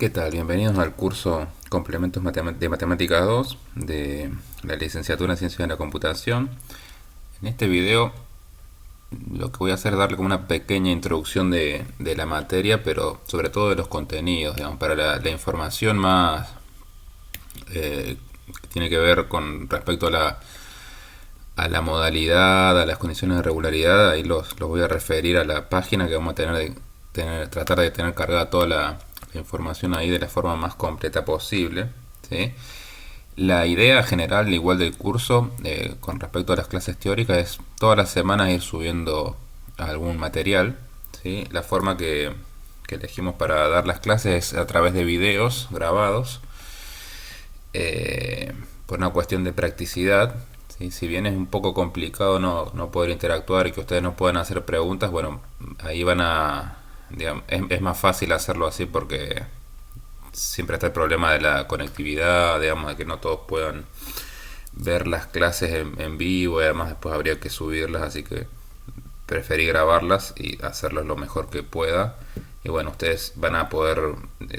¿Qué tal? Bienvenidos al curso Complementos de Matemática 2 de la Licenciatura en Ciencias de la Computación. En este video lo que voy a hacer es darle como una pequeña introducción de la materia, pero sobre todo de los contenidos, digamos, para la información más que tiene que ver con respecto a la modalidad, a las condiciones de regularidad. Ahí los voy a referir a la página que vamos a tratar de tener cargada toda la información ahí de la forma más completa posible, ¿sí? La idea general, igual del curso, con respecto a las clases teóricas, es todas las semanas ir subiendo algún material, ¿sí? La forma que elegimos para dar las clases es a través de videos grabados, por una cuestión de practicidad, ¿sí? Si bien es un poco complicado no poder interactuar y que ustedes no puedan hacer preguntas, bueno, ahí van a, digamos, es más fácil hacerlo así porque siempre está el problema de la conectividad, digamos, de que no todos puedan ver las clases en vivo, y además después habría que subirlas, así que preferí grabarlas y hacerlo lo mejor que pueda. Y bueno, ustedes van a poder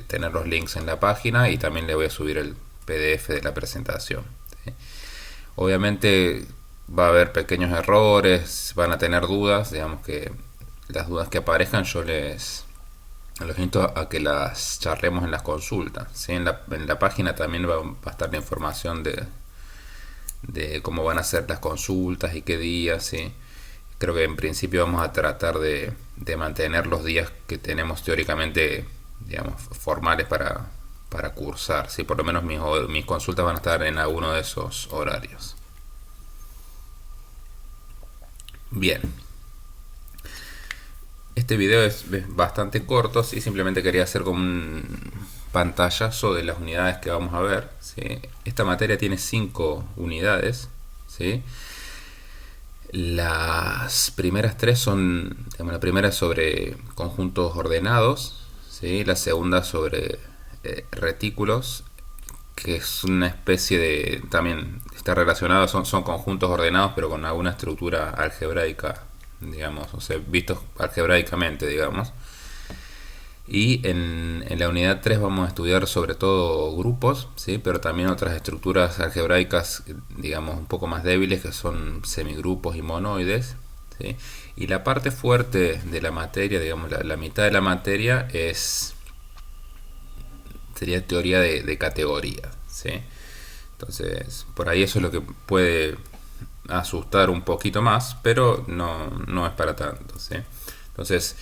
tener los links en la página y también le voy a subir el PDF de la presentación, ¿sí? Obviamente va a haber pequeños errores, van a tener dudas, digamos que las dudas que aparezcan yo los invito a que las charlemos en las consultas, ¿sí? En la página también va a estar la información de cómo van a ser las consultas y qué días, ¿sí? Creo que en principio vamos a tratar de mantener los días que tenemos teóricamente, digamos, formales para cursar, ¿sí? Por lo menos mis consultas van a estar en alguno de esos horarios. Bien, este video es bastante corto, ¿sí? Simplemente quería hacer como un pantallazo de las unidades que vamos a ver, ¿sí? Esta materia tiene 5 unidades, ¿sí? Las primeras 3 son, digamos, la primera es sobre conjuntos ordenados, ¿sí? La segunda sobre retículos, que es una especie de, también está relacionado, son conjuntos ordenados pero con alguna estructura algebraica, digamos, o sea, vistos algebraicamente, digamos. Y en la unidad 3 vamos a estudiar sobre todo grupos, ¿sí? Pero también otras estructuras algebraicas, digamos, un poco más débiles, que son semigrupos y monoides, ¿sí? Y la parte fuerte de la materia, digamos, la mitad de la materia sería teoría de categoría, ¿sí? Entonces, por ahí eso es lo que puede asustar un poquito más, pero no es para tanto, ¿sí? Entonces,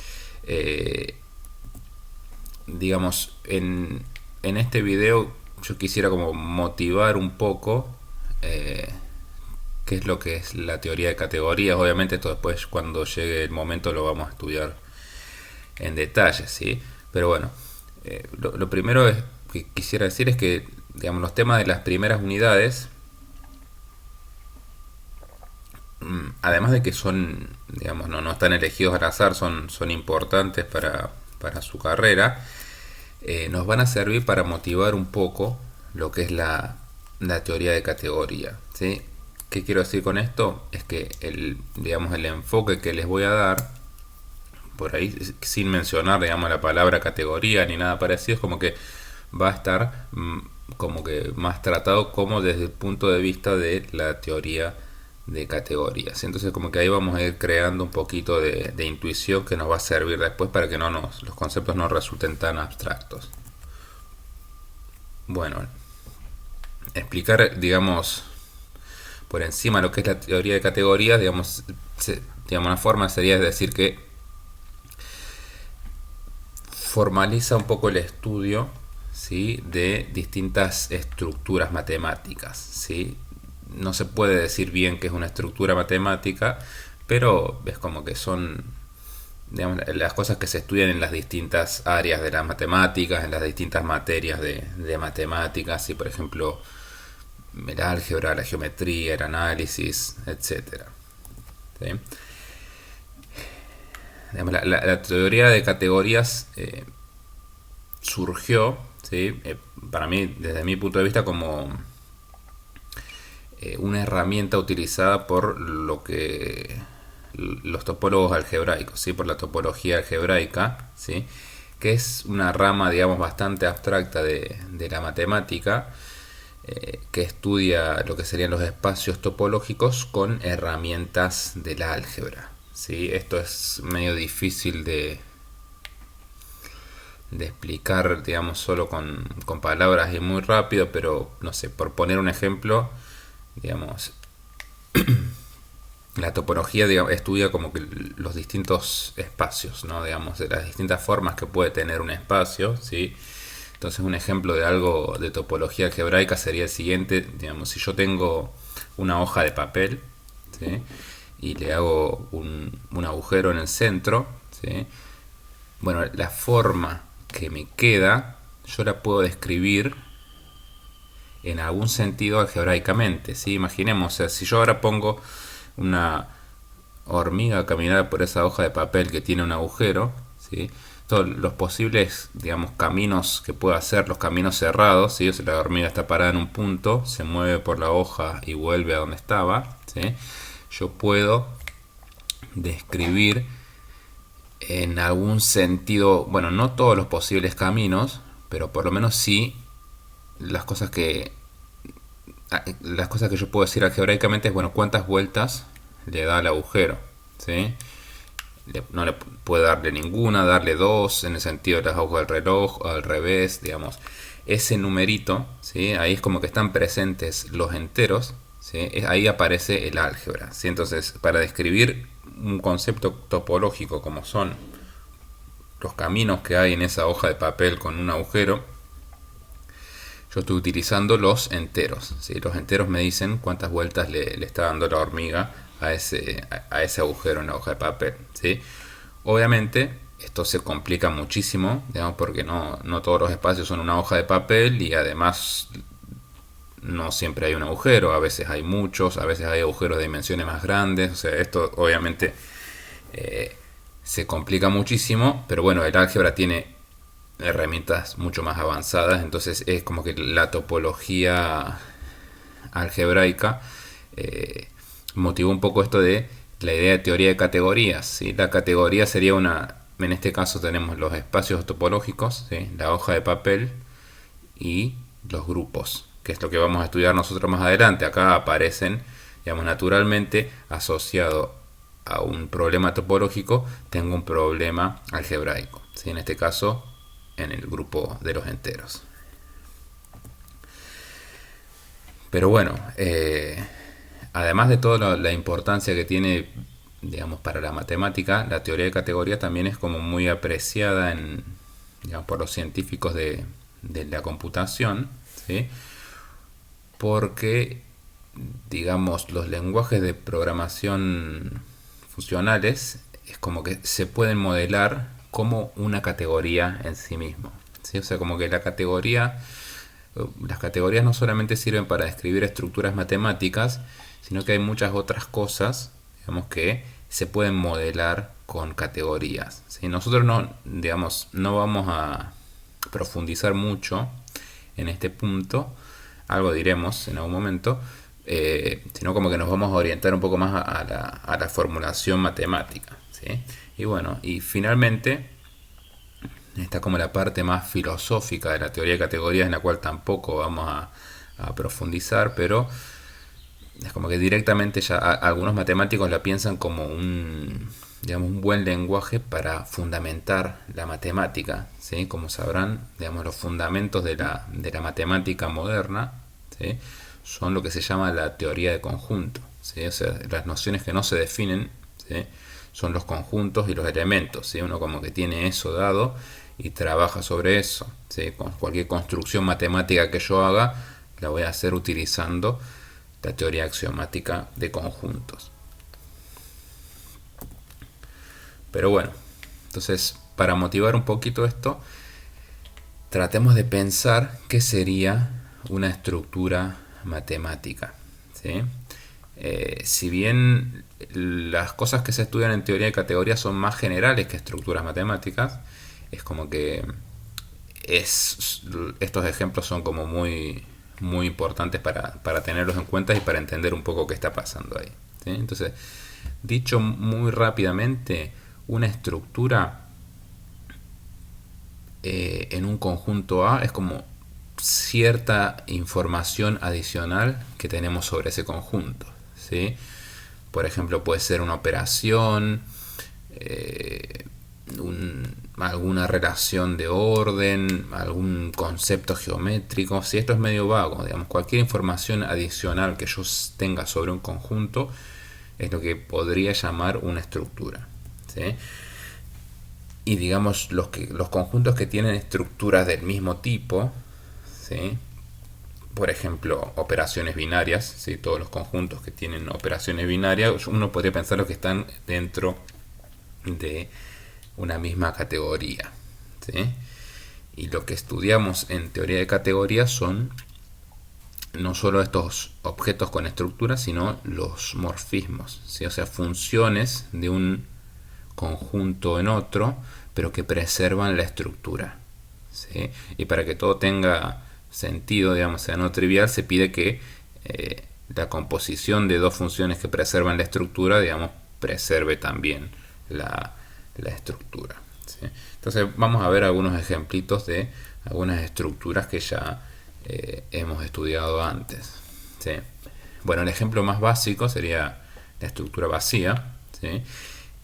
digamos, en este video yo quisiera como motivar un poco qué es lo que es la teoría de categorías. Obviamente esto después cuando llegue el momento lo vamos a estudiar en detalle, ¿sí? Pero bueno, lo primero que quisiera decir es que, digamos, los temas de las primeras unidades, además de que son, digamos, no están elegidos al azar, son importantes para su carrera, nos van a servir para motivar un poco lo que es la teoría de categoría, ¿sí? ¿Qué quiero decir con esto? Es que digamos, el enfoque que les voy a dar, por ahí sin mencionar, digamos, la palabra categoría ni nada parecido, es como que va a estar como que más tratado como desde el punto de vista de la teoría de categorías. Entonces como que ahí vamos a ir creando un poquito de intuición que nos va a servir después para que los conceptos no resulten tan abstractos. Bueno, explicar, digamos, por encima lo que es la teoría de categorías, digamos, una forma sería decir que formaliza un poco el estudio, ¿sí? De distintas estructuras matemáticas, ¿sí? No se puede decir bien que es una estructura matemática, pero es como que son, digamos, las cosas que se estudian en las distintas áreas de las matemáticas, en las distintas materias de matemáticas, y por ejemplo el álgebra, la geometría, el análisis, etcétera, ¿sí? Digamos, la teoría de categorías surgió, ¿sí? Para mí, desde mi punto de vista, como una herramienta utilizada por los topólogos algebraicos, ¿sí? Por la topología algebraica, ¿sí? que es una rama, digamos, bastante abstracta de la matemática, que estudia lo que serían los espacios topológicos con herramientas del álgebra. ¿Sí? Esto es medio difícil de explicar, digamos, solo con palabras y muy rápido, pero no sé, por poner un ejemplo, digamos, la topología, digamos, estudia como que los distintos espacios, ¿no? Digamos, de las distintas formas que puede tener un espacio, ¿sí? Entonces un ejemplo de algo de topología algebraica sería el siguiente, digamos, si yo tengo una hoja de papel, ¿sí? Y le hago un agujero en el centro, ¿sí? Bueno, la forma que me queda, yo la puedo describir en algún sentido algebraicamente, ¿sí? Imaginemos, o sea, si yo ahora pongo una hormiga a caminar por esa hoja de papel que tiene un agujero, ¿sí? Todos los posibles, digamos, caminos que pueda hacer, los caminos cerrados, ¿sí? O sea, la hormiga está parada en un punto, se mueve por la hoja y vuelve a donde estaba, ¿sí? Yo puedo describir en algún sentido, bueno, no todos los posibles caminos, pero por lo menos sí las cosas que yo puedo decir algebraicamente es, bueno, cuántas vueltas le da al agujero, ¿sí? No le puede darle ninguna, darle dos, en el sentido de las agujas del reloj, al revés, digamos. Ese numerito, ¿sí? Ahí es como que están presentes los enteros, ¿sí? Ahí aparece el álgebra, ¿sí? Entonces, para describir un concepto topológico como son los caminos que hay en esa hoja de papel con un agujero, yo estoy utilizando los enteros, ¿sí? Los enteros me dicen cuántas vueltas le está dando la hormiga a ese agujero en la hoja de papel, ¿sí? Obviamente esto se complica muchísimo, digamos, porque no todos los espacios son una hoja de papel y además no siempre hay un agujero, a veces hay muchos, a veces hay agujeros de dimensiones más grandes, o sea, esto obviamente se complica muchísimo, pero bueno, el álgebra tiene herramientas mucho más avanzadas, entonces es como que la topología algebraica motivó un poco esto de la idea de teoría de categorías, ¿sí? La categoría sería en este caso tenemos los espacios topológicos, ¿sí? La hoja de papel y los grupos, que es lo que vamos a estudiar nosotros más adelante. Acá aparecen, digamos, naturalmente asociado a un problema topológico, tengo un problema algebraico, ¿sí? En este caso en el grupo de los enteros. Pero bueno, además de toda la importancia que tiene, digamos, para la matemática, la teoría de categorías también es como muy apreciada digamos, por los científicos de la computación, ¿sí? Porque, digamos, los lenguajes de programación funcionales es como que se pueden modelar como una categoría en sí mismo, ¿sí? O sea, como que las categorías no solamente sirven para describir estructuras matemáticas, sino que hay muchas otras cosas, digamos, que se pueden modelar con categorías, ¿sí? Nosotros digamos, no vamos a profundizar mucho en este punto, algo diremos en algún momento, sino como que nos vamos a orientar un poco más a la formulación matemática, ¿sí? Y bueno, y finalmente está como la parte más filosófica de la teoría de categorías, en la cual tampoco vamos a profundizar, pero es como que directamente ya algunos matemáticos la piensan como digamos, un buen lenguaje para fundamentar la matemática, ¿sí? Como sabrán, digamos, los fundamentos de la matemática moderna, ¿sí? Son lo que se llama la teoría de conjunto, ¿sí? O sea, las nociones que no se definen, ¿sí? Son los conjuntos y los elementos, ¿sí? Uno como que tiene eso dado y trabaja sobre eso, ¿sí? Con cualquier construcción matemática que yo haga, la voy a hacer utilizando la teoría axiomática de conjuntos. Pero bueno, entonces para motivar un poquito esto, tratemos de pensar qué sería una estructura matemática, ¿sí? Si bien las cosas que se estudian en teoría de categorías son más generales que estructuras matemáticas, es como que estos ejemplos son como muy, muy importantes para tenerlos en cuenta y para entender un poco qué está pasando ahí, ¿sí? Entonces, dicho muy rápidamente, una estructura en un conjunto A es como cierta información adicional que tenemos sobre ese conjunto, ¿sí? Por ejemplo, puede ser una operación, alguna relación de orden, algún concepto geométrico. Si esto es medio vago, digamos, cualquier información adicional que yo tenga sobre un conjunto es lo que podría llamar una estructura, ¿sí? Y digamos, los conjuntos que tienen estructuras del mismo tipo, ¿sí? Por ejemplo, operaciones binarias, ¿sí? Todos los conjuntos que tienen operaciones binarias, uno podría pensar que están dentro de una misma categoría, ¿sí? Y lo que estudiamos en teoría de categorías son no solo estos objetos con estructuras, sino los morfismos, ¿sí? O sea, funciones de un conjunto en otro, pero que preservan la estructura, ¿sí? Y para que todo tenga sentido, digamos, sea no trivial, se pide que la composición de dos funciones que preservan la estructura, digamos, preserve también la estructura, ¿sí? Entonces vamos a ver algunos ejemplitos de algunas estructuras que ya hemos estudiado antes, ¿sí? Bueno, el ejemplo más básico sería la estructura vacía, ¿sí?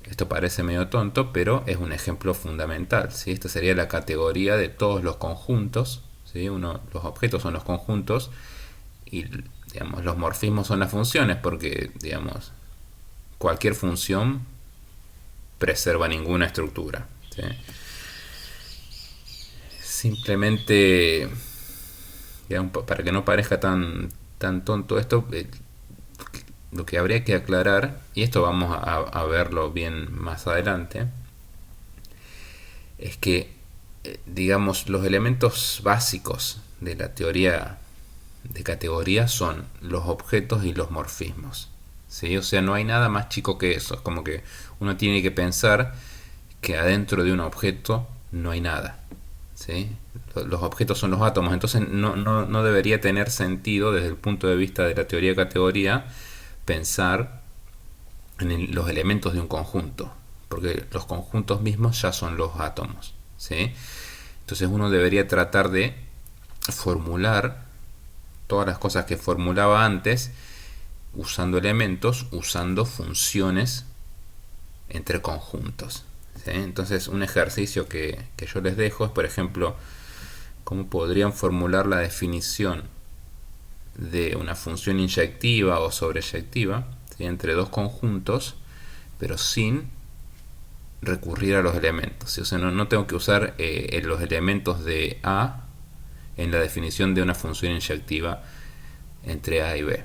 Esto parece medio tonto, pero es un ejemplo fundamental, ¿sí? Esta sería la categoría de todos los conjuntos, ¿sí? Los objetos son los conjuntos y, digamos, los morfismos son las funciones, porque, digamos, cualquier función preserva ninguna estructura, ¿sí? Simplemente, digamos, para que no parezca tan tonto esto, lo que habría que aclarar, y esto vamos a verlo bien más adelante, es que, digamos, los elementos básicos de la teoría de categorías son los objetos y los morfismos, ¿sí? O sea, no hay nada más chico que eso. Es como que uno tiene que pensar que adentro de un objeto no hay nada, ¿sí? Los objetos son los átomos, entonces no debería tener sentido desde el punto de vista de la teoría de categoría pensar en los elementos de un conjunto, porque los conjuntos mismos ya son los átomos, ¿sí? Entonces uno debería tratar de formular todas las cosas que formulaba antes usando elementos, usando funciones entre conjuntos, ¿sí? Entonces un ejercicio que yo les dejo es, por ejemplo, cómo podrían formular la definición de una función inyectiva o sobreyectiva, ¿sí? Entre dos conjuntos, pero sin recurrir a los elementos, ¿sí? O sea, no tengo que usar los elementos de A en la definición de una función inyectiva entre A y B,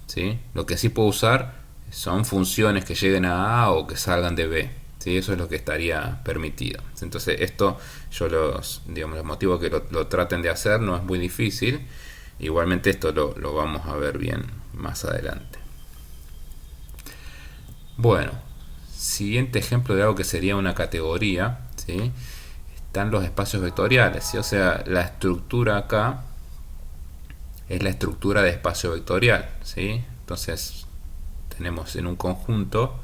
¿sí? Lo que sí puedo usar son funciones que lleguen a A o que salgan de B, ¿sí? Eso es lo que estaría permitido. Entonces esto yo los motivo que lo traten de hacer, no es muy difícil. Igualmente esto lo vamos a ver bien más adelante. Bueno, siguiente ejemplo de algo que sería una categoría, ¿sí? Están los espacios vectoriales, ¿sí? O sea, la estructura acá es la estructura de espacio vectorial, ¿sí? Entonces tenemos en un conjunto,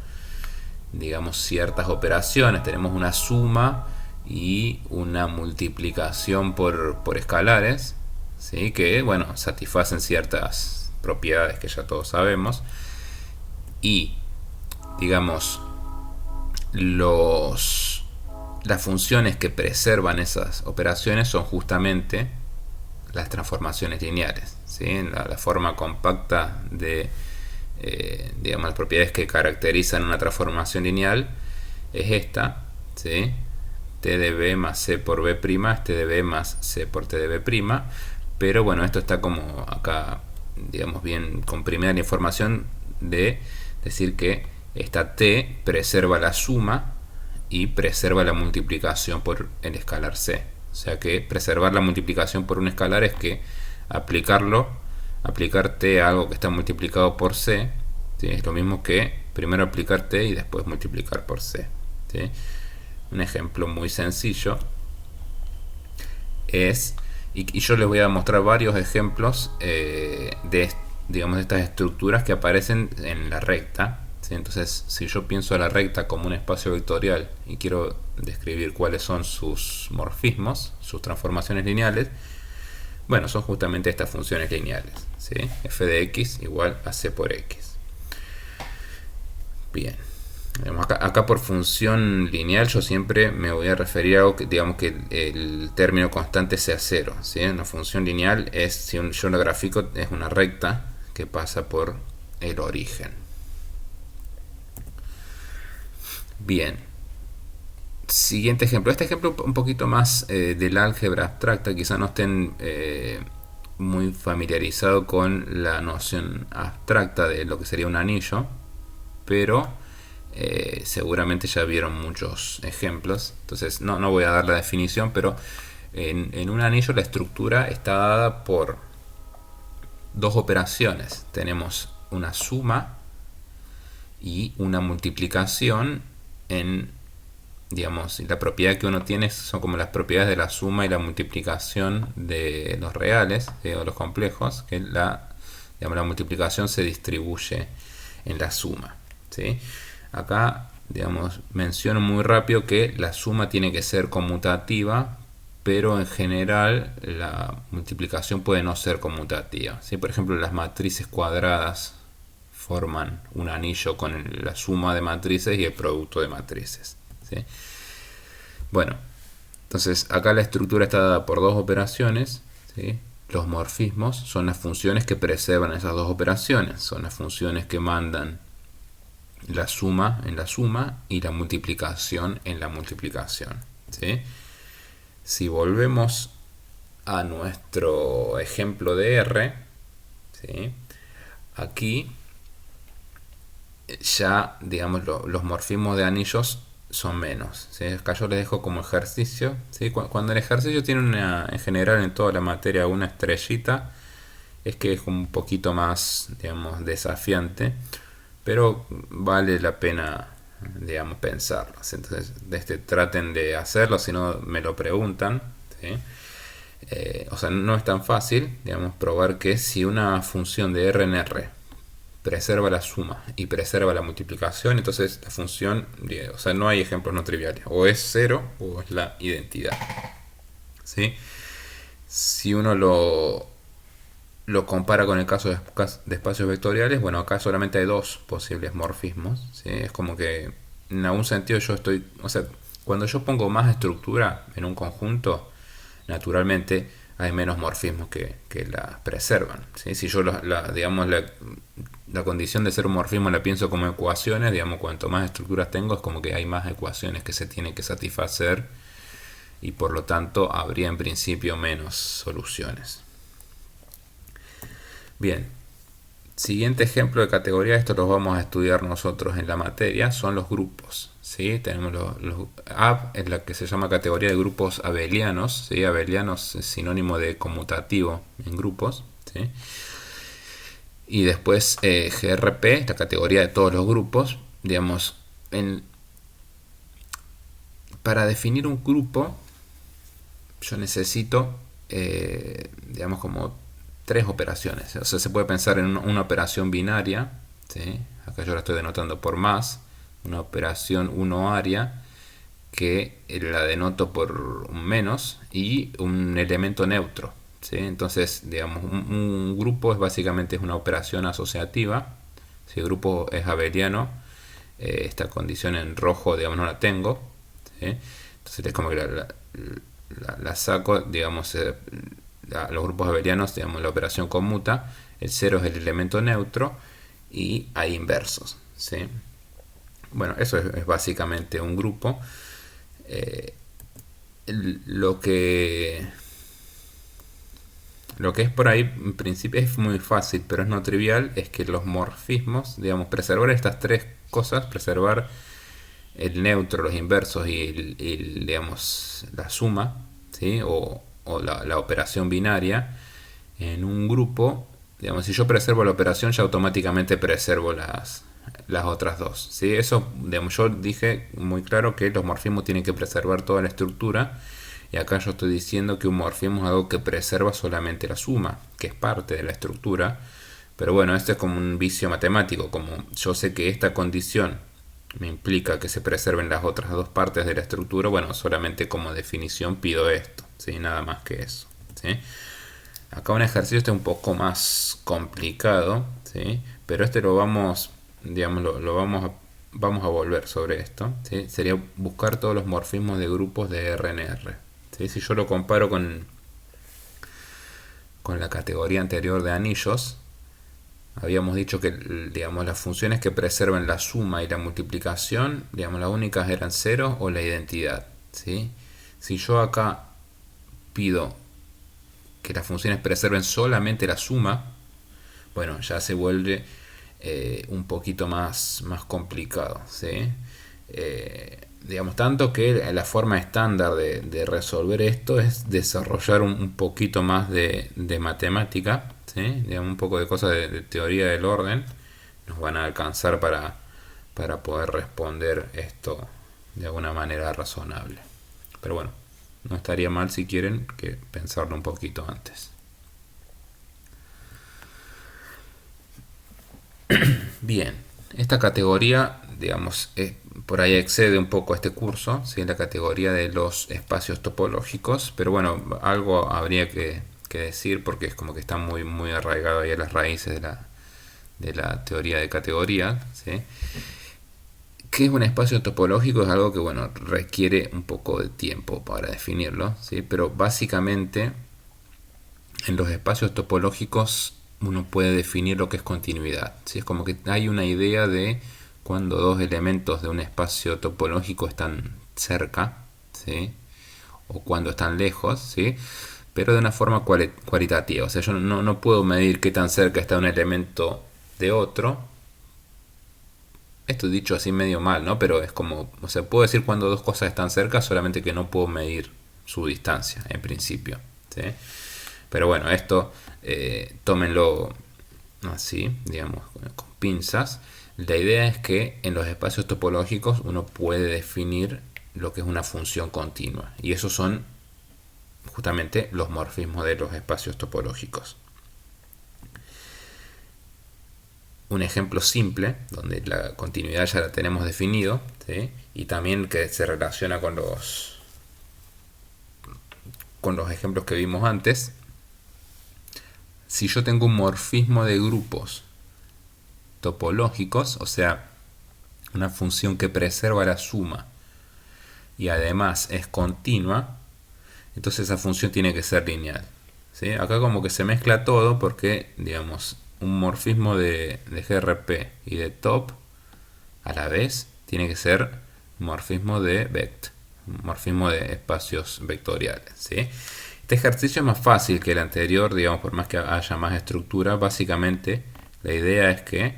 digamos, ciertas operaciones, tenemos una suma y una multiplicación por escalares, ¿sí? Que, bueno, satisfacen ciertas propiedades que ya todos sabemos, y, digamos, las funciones que preservan esas operaciones son justamente las transformaciones lineales, ¿sí? La forma compacta de, digamos, las propiedades que caracterizan una transformación lineal es esta, ¿sí? T de b más c por b' es T de b más c por T de b', pero bueno, esto está como acá, digamos, bien comprimida la información de decir que esta T preserva la suma y preserva la multiplicación por el escalar C. O sea que preservar la multiplicación por un escalar es que aplicar T a algo que está multiplicado por C, ¿sí? Es lo mismo que primero aplicar T y después multiplicar por C, ¿sí? Un ejemplo muy sencillo es, y yo les voy a mostrar varios ejemplos de, digamos, de estas estructuras que aparecen en la recta, ¿sí? Entonces, si yo pienso a la recta como un espacio vectorial y quiero describir cuáles son sus morfismos, sus transformaciones lineales, bueno, son justamente estas funciones lineales, ¿sí? F de x igual a c por x. Bien. Acá por función lineal yo siempre me voy a referir a algo que, digamos, que el término constante sea cero, ¿sí? Una función lineal es, si yo lo grafico, es una recta que pasa por el origen. Bien. Siguiente ejemplo. Este ejemplo un poquito más del álgebra abstracta. Quizá no estén muy familiarizados con la noción abstracta de lo que sería un anillo, pero seguramente ya vieron muchos ejemplos. Entonces no voy a dar la definición, pero en un anillo la estructura está dada por dos operaciones. Tenemos una suma y una multiplicación en, digamos, la propiedad que uno tiene son como las propiedades de la suma y la multiplicación de los reales, o los complejos, que la multiplicación se distribuye en la suma, ¿sí? Acá, digamos, menciono muy rápido que la suma tiene que ser conmutativa, pero en general la multiplicación puede no ser conmutativa, ¿sí? Por ejemplo, las matrices cuadradas forman un anillo con la suma de matrices y el producto de matrices, ¿sí? Bueno, entonces acá la estructura está dada por dos operaciones, ¿sí? Los morfismos son las funciones que preservan esas dos operaciones, son las funciones que mandan la suma en la suma y la multiplicación en la multiplicación, ¿sí? Si volvemos a nuestro ejemplo de R, ¿sí? Aquí ya, digamos, los morfismos de anillos son menos, ¿sí? Acá yo les dejo como ejercicio, ¿sí? Cuando el ejercicio tiene en general en toda la materia una estrellita, es que es un poquito más, digamos, desafiante, pero vale la pena, digamos, pensarlo. Entonces, traten de hacerlo, si no me lo preguntan, ¿sí? O sea, no es tan fácil, digamos, probar que si una función de R en R preserva la suma y preserva la multiplicación, entonces la función, o sea, no hay ejemplos no triviales, o es cero o es la identidad, ¿sí? Si uno lo compara con el caso de espacios vectoriales, bueno, acá solamente hay dos posibles morfismos, ¿sí? Es como que en algún sentido o sea, cuando yo pongo más estructura en un conjunto, naturalmente hay menos morfismos que la preservan, ¿sí? Si yo digamos, la condición de ser un morfismo la pienso como ecuaciones, digamos, cuanto más estructuras tengo es como que hay más ecuaciones que se tienen que satisfacer y por lo tanto habría en principio menos soluciones. Bien, siguiente ejemplo de categoría, esto lo vamos a estudiar nosotros en la materia, son los grupos, ¿sí? Tenemos AB es la que se llama categoría de grupos abelianos, ¿sí? Abelianos es sinónimo de conmutativo en grupos, ¿sí? Y después GRP, la categoría de todos los grupos, digamos, para definir un grupo yo necesito, digamos, como tres operaciones. O sea, se puede pensar en una operación binaria, ¿sí? Acá yo la estoy denotando por más, una operación unoaria que la denoto por un menos y un elemento neutro, ¿sí? Entonces, digamos, un grupo es básicamente una operación asociativa. Si el grupo es abeliano, esta condición en rojo, digamos, no la tengo, ¿sí? Entonces es como que la saco, digamos, los grupos abelianos, digamos, la operación conmuta, el cero es el elemento neutro y hay inversos, ¿sí? Bueno, eso es básicamente un grupo. Lo que es por ahí, en principio es muy fácil, pero es no trivial, es que los morfismos, digamos, preservar estas tres cosas, preservar el neutro, los inversos y digamos, la suma, ¿sí? O la operación binaria en un grupo, digamos, si yo preservo la operación ya automáticamente preservo las otras dos, ¿sí? Eso, digamos, yo dije muy claro que los morfismos tienen que preservar toda la estructura y acá yo estoy diciendo que un morfismo es algo que preserva solamente la suma, que es parte de la estructura, Pero bueno, esto es como un vicio matemático, como yo sé que esta condición me implica que se preserven las otras dos partes de la estructura, bueno, solamente como definición pido esto, ¿sí? Nada más que eso, ¿sí? Acá un ejercicio está un poco más complicado, ¿sí? Pero este lo vamos, digamos, vamos a volver sobre esto, ¿sí? Sería buscar todos los morfismos de grupos de RNR, ¿sí? Si yo lo comparo con la categoría anterior de anillos, habíamos dicho que, digamos, las funciones que preservan la suma y la multiplicación, digamos, las únicas eran cero o la identidad, ¿sí? Si yo acá pido que las funciones preserven solamente la suma, bueno, ya se vuelve un poquito más complicado, ¿sí? Digamos, tanto que la forma estándar de resolver esto es desarrollar un poquito más de matemática, ¿sí? Digamos, un poco de cosas de teoría del orden nos van a alcanzar para poder responder esto de alguna manera razonable. Pero bueno, no estaría mal si quieren que pensarlo un poquito antes. Bien, esta categoría, digamos, por ahí excede un poco este curso, ¿sí? La categoría de los espacios topológicos, pero bueno, algo habría que decir porque es como que está muy arraigado ahí a las raíces de la teoría de categoría, ¿sí? ¿Qué es un espacio topológico? Es algo que, bueno, requiere un poco de tiempo para definirlo, ¿sí? Pero básicamente en los espacios topológicos uno puede definir lo que es continuidad, ¿sí? Es como que hay una idea de cuando dos elementos de un espacio topológico están cerca, ¿sí? O cuando están lejos, ¿sí? Pero de una forma cualitativa. O sea, yo no puedo medir qué tan cerca está un elemento de otro. Esto dicho así medio mal, ¿no? Pero es como, o sea, puedo decir cuando dos cosas están cerca, solamente que no puedo medir su distancia, en principio, ¿sí? Pero bueno, esto tómenlo así, digamos, con pinzas. La idea es que en los espacios topológicos uno puede definir lo que es una función continua. Y esos son justamente los morfismos de los espacios topológicos. Un ejemplo simple, donde la continuidad ya la tenemos definido, ¿sí? Y también que se relaciona con los ejemplos que vimos antes. Si yo tengo un morfismo de grupos topológicos, o sea, una función que preserva la suma y además es continua, entonces esa función tiene que ser lineal, ¿sí? Acá como que se mezcla todo porque, digamos, un morfismo de GRP y de top a la vez tiene que ser un morfismo de vect, un morfismo de espacios vectoriales, ¿sí? Este ejercicio es más fácil que el anterior, digamos, por más que haya más estructura. Básicamente la idea es que,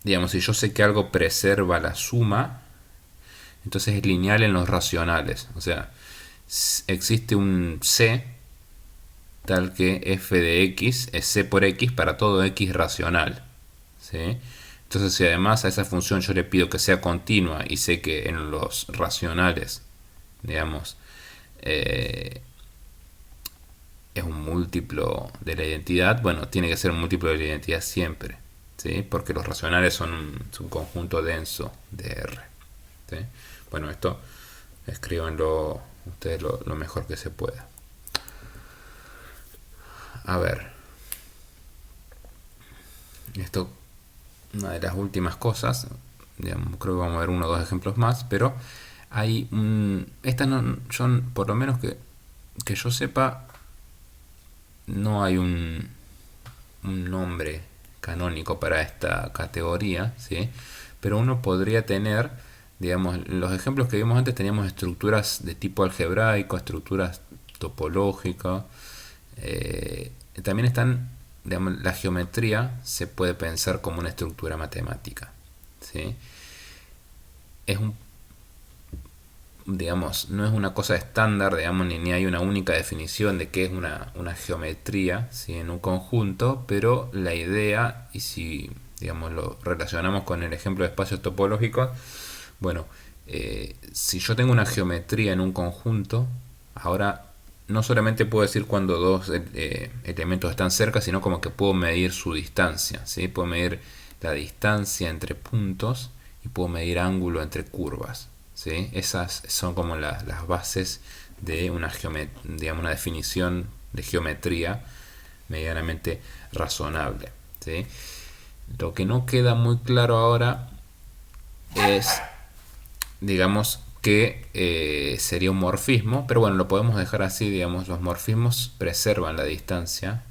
digamos, si yo sé que algo preserva la suma, entonces es lineal en los racionales. O sea, existe un C tal que f de x es c por x para todo x racional, ¿sí? Entonces, si además a esa función yo le pido que sea continua y sé que en los racionales, digamos, es un múltiplo de la identidad, bueno, tiene que ser un múltiplo de la identidad siempre, ¿sí? Porque los racionales son un conjunto denso de R, ¿sí? Bueno, esto escríbanlo ustedes lo mejor que se pueda. A ver, esto, una de las últimas cosas, digamos, creo que vamos a ver uno o dos ejemplos más, pero hay esta no, yo, por lo menos que yo sepa, no hay un nombre canónico para esta categoría, ¿sí? Pero uno podría tener, digamos, los ejemplos que vimos antes teníamos estructuras de tipo algebraico, estructuras topológicas, también están, digamos, la geometría se puede pensar como una estructura matemática, ¿sí? Es un, digamos, no es una cosa estándar, digamos, ni hay una única definición de qué es una geometría, ¿sí? En un conjunto, pero la idea, y si, digamos, lo relacionamos con el ejemplo de espacios topológicos, bueno, si yo tengo una geometría en un conjunto, ahora no solamente puedo decir cuando dos elementos están cerca, sino como que puedo medir su distancia, ¿sí? Puedo medir la distancia entre puntos y puedo medir ángulo entre curvas, ¿sí? Esas son como las bases de digamos, una definición de geometría medianamente razonable, ¿sí? Lo que no queda muy claro ahora es, digamos, que sería un morfismo, pero bueno, lo podemos dejar así, digamos, los morfismos preservan la distancia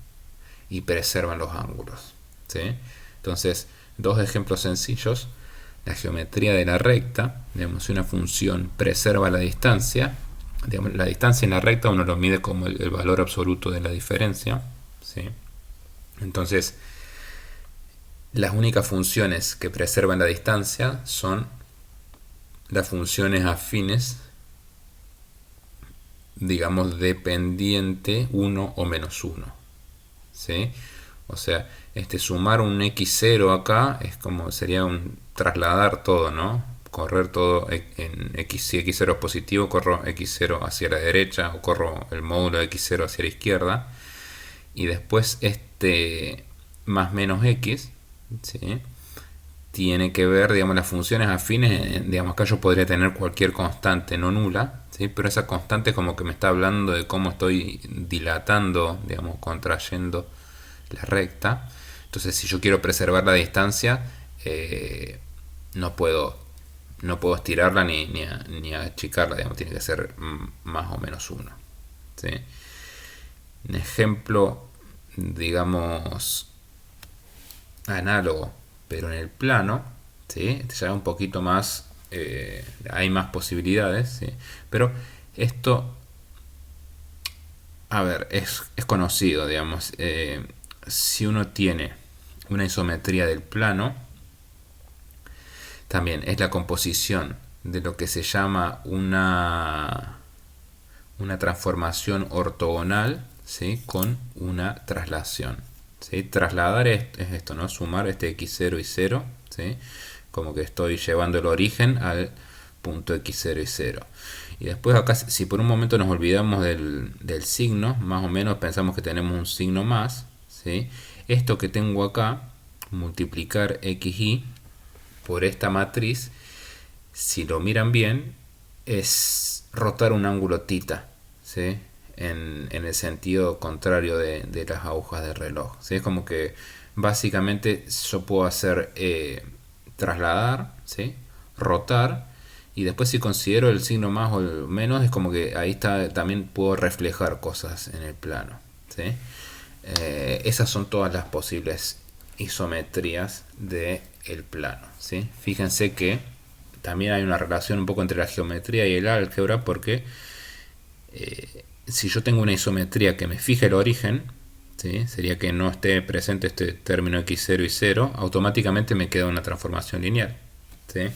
y preservan los ángulos, ¿sí? Entonces, dos ejemplos sencillos: la geometría de la recta, digamos, si una función preserva la distancia, digamos, la distancia en la recta uno lo mide como el valor absoluto de la diferencia, ¿sí? Entonces, las únicas funciones que preservan la distancia son las funciones afines, digamos, dependiente 1 o menos 1, ¿sí? O sea, sumar un x0 acá es como sería un trasladar todo, ¿no? Correr todo en x. Si x0 es positivo, corro x0 hacia la derecha o corro el módulo de x0 hacia la izquierda. Y después más menos x, ¿sí? Tiene que ver, digamos, las funciones afines. Digamos, acá yo podría tener cualquier constante no nula, ¿sí? Pero esa constante como que me está hablando de cómo estoy dilatando, digamos, contrayendo la recta. Entonces, si yo quiero preservar la distancia, no puedo estirarla ni achicarla, digamos, tiene que ser más o menos 1, ¿sí? Un ejemplo, digamos, análogo, pero en el plano, ¿sí? Ya un poquito más, hay más posibilidades, ¿sí? Pero esto, a ver, es conocido, digamos. Si uno tiene una isometría del plano, también es la composición de lo que se llama una transformación ortogonal, ¿sí? Con una traslación, ¿sí? Trasladar es esto, ¿no? Sumar x0 y 0, ¿sí? Como que estoy llevando el origen al punto x0 y 0. Y después acá, si por un momento nos olvidamos del signo, más o menos pensamos que tenemos un signo más, ¿sí? Esto que tengo acá, multiplicar xy por esta matriz, si lo miran bien, es rotar un ángulo tita, ¿sí? En el sentido contrario de las agujas de reloj, ¿sí? Es como que básicamente yo puedo hacer trasladar, ¿sí? Rotar, y después si considero el signo más o el menos, es como que ahí está, también puedo reflejar cosas en el plano, ¿sí? Esas son todas las posibles isometrías del plano, ¿sí? Fíjense que también hay una relación un poco entre la geometría y el álgebra, porque si yo tengo una isometría que me fije el origen, ¿sí? Sería que no esté presente este término x0 y 0, automáticamente me queda una transformación lineal, ¿sí?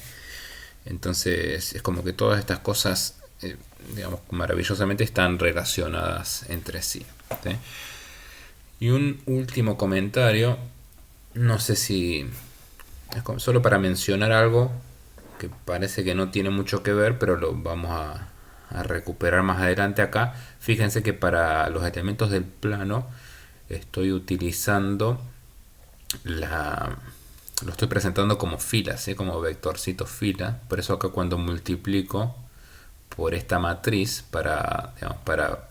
Entonces es como que todas estas cosas, digamos, maravillosamente están relacionadas entre sí, ¿sí? Y un último comentario, no sé si es como solo para mencionar algo que parece que no tiene mucho que ver, pero lo vamos a recuperar más adelante acá. Fíjense que para los elementos del plano estoy utilizando lo estoy presentando como filas, ¿sí? Como vectorcito fila. Por eso acá cuando multiplico por esta matriz digamos, para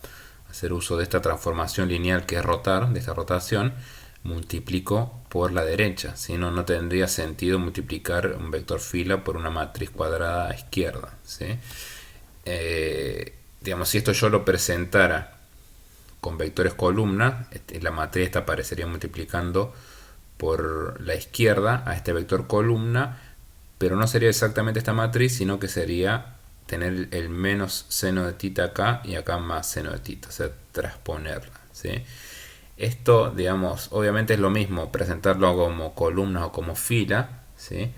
hacer uso de esta transformación lineal que es rotar, de esta rotación, multiplico por la derecha, si no, no tendría sentido multiplicar un vector fila por una matriz cuadrada a izquierda, ¿sí? Digamos, si esto yo lo presentara con vectores columna, la matriz esta aparecería multiplicando por la izquierda a este vector columna, pero no sería exactamente esta matriz, sino que sería tener el menos seno de tita acá y acá más seno de tita, o sea, transponerla, ¿sí? Esto, digamos, obviamente es lo mismo presentarlo como columna o como fila, ¿sí?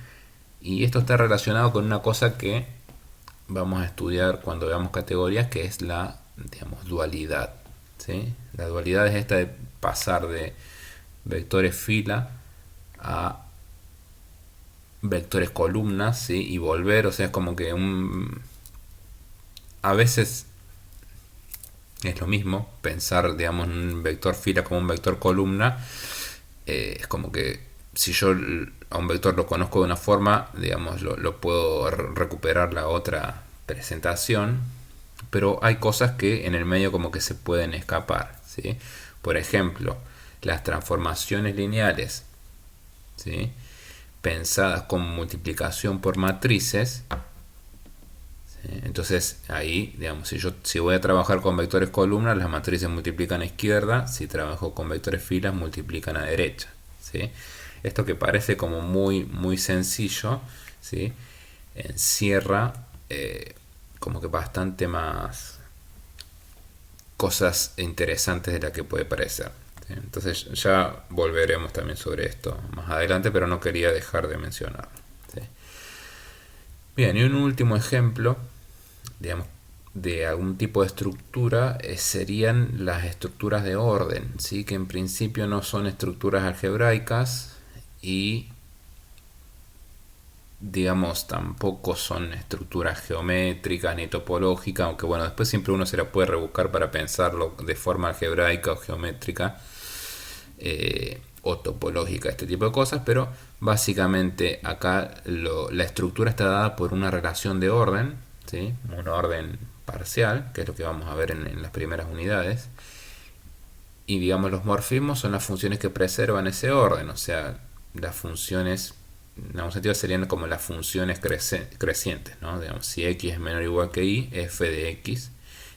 Y esto está relacionado con una cosa que vamos a estudiar cuando veamos categorías, que es la, digamos, dualidad, ¿sí? La dualidad es esta de pasar de vectores fila a vectores columnas, ¿sí? Y volver, o sea, es como que a veces es lo mismo. Pensar, digamos, un vector fila como un vector columna, es como que si yo a un vector lo conozco de una forma, digamos, lo puedo recuperar la otra presentación, pero hay cosas que en el medio como que se pueden escapar, ¿sí? Por ejemplo, las transformaciones lineales, ¿sí?, pensadas como multiplicación por matrices. Entonces ahí, digamos, si voy a trabajar con vectores columnas, las matrices multiplican a izquierda; si trabajo con vectores filas, multiplican a derecha, ¿sí? Esto que parece como muy sencillo, ¿sí?, encierra como que bastante más cosas interesantes de las que puede parecer, ¿sí? Entonces ya volveremos también sobre esto más adelante, pero no quería dejar de mencionarlo, ¿sí? Bien, y un último ejemplo, digamos, de algún tipo de estructura, serían las estructuras de orden, ¿sí?, que en principio no son estructuras algebraicas y, digamos, tampoco son estructuras geométricas ni topológicas, aunque bueno, después siempre uno se la puede rebuscar para pensarlo de forma algebraica o geométrica, o topológica, este tipo de cosas, pero básicamente acá la estructura está dada por una relación de orden, ¿sí?, un orden parcial, que es lo que vamos a ver en las primeras unidades, y digamos los morfismos son las funciones que preservan ese orden, o sea, las funciones en algún sentido serían como las funciones crecientes, ¿no? Digamos, si x es menor o igual que y, f de x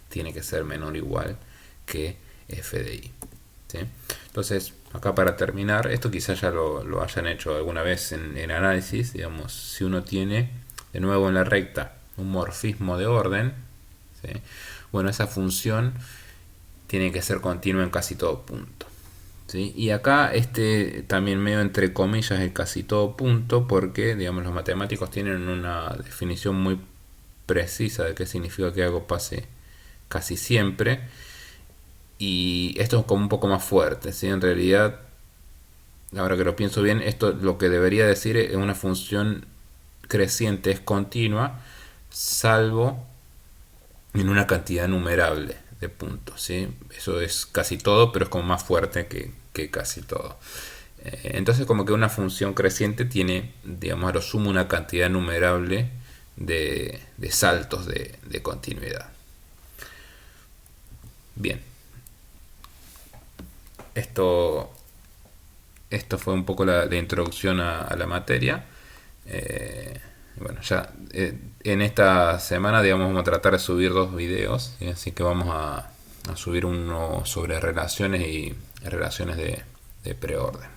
tiene que ser menor o igual que f de y, ¿sí? Entonces, acá para terminar, esto quizás ya lo hayan hecho alguna vez en análisis, digamos, si uno tiene de nuevo en la recta un morfismo de orden, ¿sí?, bueno, esa función tiene que ser continua en casi todo punto, ¿sí? Y acá también medio entre comillas el casi todo punto, porque digamos los matemáticos tienen una definición muy precisa de qué significa que algo pase casi siempre, y esto es como un poco más fuerte, ¿sí? En realidad, ahora que lo pienso bien, esto lo que debería decir es una función creciente es continua, salvo en una cantidad numerable de puntos, ¿sí? Eso es casi todo, pero es como más fuerte que casi todo. Entonces como que una función creciente tiene, digamos, a lo sumo una cantidad numerable de saltos de continuidad. Bien, esto fue un poco la introducción a la materia. Bueno, ya en esta semana, digamos, vamos a tratar de subir 2 videos, ¿sí? Así que vamos a subir uno sobre relaciones y relaciones de preorden.